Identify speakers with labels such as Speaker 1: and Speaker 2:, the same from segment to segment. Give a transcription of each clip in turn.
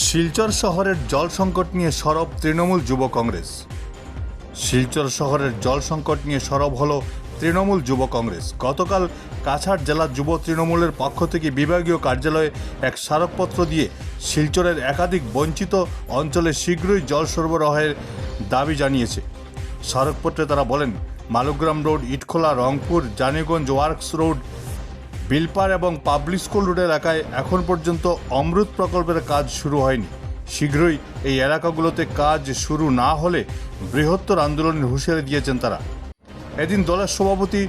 Speaker 1: শিলচর শহরের জল সংকট নিয়ে সরব তৃণমূল যুব কংগ্রেস। শিলচর শহরের জল সংকট নিয়ে সরব হলো তৃণমূল যুব কংগ্রেস। গতকাল কাছাড় জেলা যুব তৃণমূলের পক্ষ থেকে বিভাগীয় কার্যালয়ে এক স্মারকপত্র দিয়ে শিলচরের একাধিক বঞ্চিত অঞ্চলে শীঘ্রই জল সরবরাহের দাবি জানিয়েছে। স্মারকপত্রে তারা বলেন, Malugram road, Itkhola, Rangpur, Janiganj works road, Bilpar এবং পাবলিক স্কুল রোড এলাকায় এখন পর্যন্ত অমৃত প্রকল্পের কাজ শুরু হয়নি। শীঘ্রই এই এলাকাগুলোতে কাজ শুরু না হলে বৃহত্তর আন্দোলনের হুঁশিয়ারি দিয়েছেন তারা। এদিন দলের সভাপতি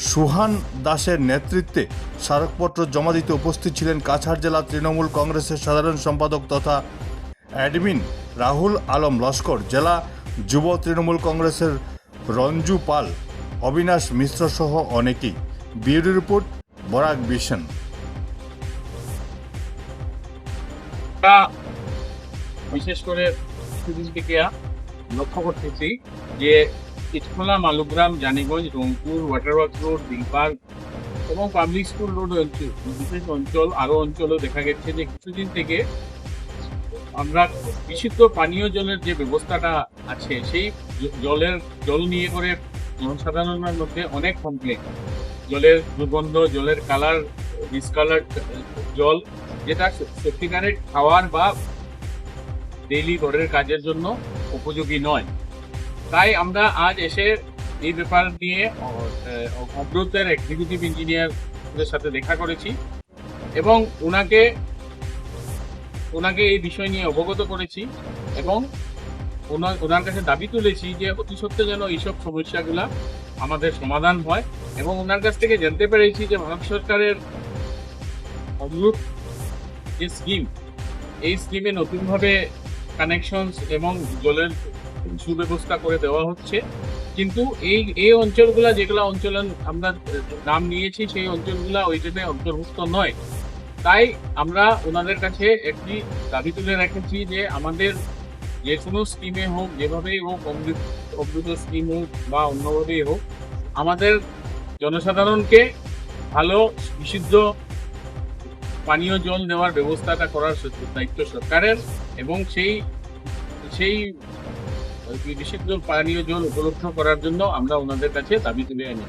Speaker 1: সুহান দাসের নেতৃত্বে স্মারকপত্র জমা দিতে উপস্থিত ছিলেন কাছাড় জেলা তৃণমূল কংগ্রেসের সাধারণ সম্পাদক তথা অ্যাডমিন রাহুল আলম লস্কর, জেলা যুব তৃণমূল কংগ্রেসের রঞ্জু পাল, অবিনাশ মিশ্র সহ অনেকেই। Bureau report, Barak vision.
Speaker 2: বিশেষ করে কিছুদিন থেকে লক্ষ্য করতেছি যে ইটখোলা, মালুগ্রাম, জানিগঞ্জ, রংপুর, ওয়াটারওয়ার্কস রোড, বিলপার এবং পাবলিক স্কুল রোড বিশেষ অঞ্চল, আরো অঞ্চলও দেখা গেছে যে কিছুদিন থেকে আমরা বিশুদ্ধ পানীয় জলের যে ব্যবস্থাটা আছে সেই জল নিয়ে করে জনসাধারণের মধ্যে অনেক কমপ্লেন। জলের দুর্গন্ধ, জলের কালার, ডিসকালার জল, যেটা সত্যিকারের খাওয়ার বা ডেইলি ঘরের কাজের জন্য উপযোগী নয়। তাই আমরা আজ এসে এই ব্যাপার নিয়ে অমৃতের এক্সিকিউটিভ ইঞ্জিনিয়ারদের সাথে দেখা করেছি এবং ওনাকে এই বিষয় নিয়ে অবগত করেছি এবং ওনার কাছে দাবি তুলেছি যে অতি সত্ত্বে যেন এইসব সমস্যাগুলা আমাদের সমাধান হয়। এবং ওনার কাছ থেকে জানতে পেরেছি যে ভারত সরকারের অমৃত যে স্কিম, এই স্কিমে নতুনভাবে কানেকশনস এবং জলের সুব্যবস্থা করে দেওয়া হচ্ছে, কিন্তু এই অঞ্চলগুলা যেগুলা অঞ্চল আমরা নাম নিয়েছি সেই অঞ্চলগুলা ওই জন্য অন্তর্ভুক্ত নয়। তাই আমরা ওনাদের কাছে একটি দাবি তুলে রেখেছি যে আমাদের যে কোনো স্কিমে হোক, যেভাবেই হোক, অমৃত স্কিম হোক বা অন্যভাবেই হোক, আমাদের জনসাধারণকে ভালো বিশুদ্ধ পানীয় জল দেওয়ার ব্যবস্থাটা করার দায়িত্ব সরকারের এবং সেই বিশুদ্ধ পানীয় জল উপলব্ধ করার জন্য আমরা ওনাদের কাছে দাবি তুলে আনি।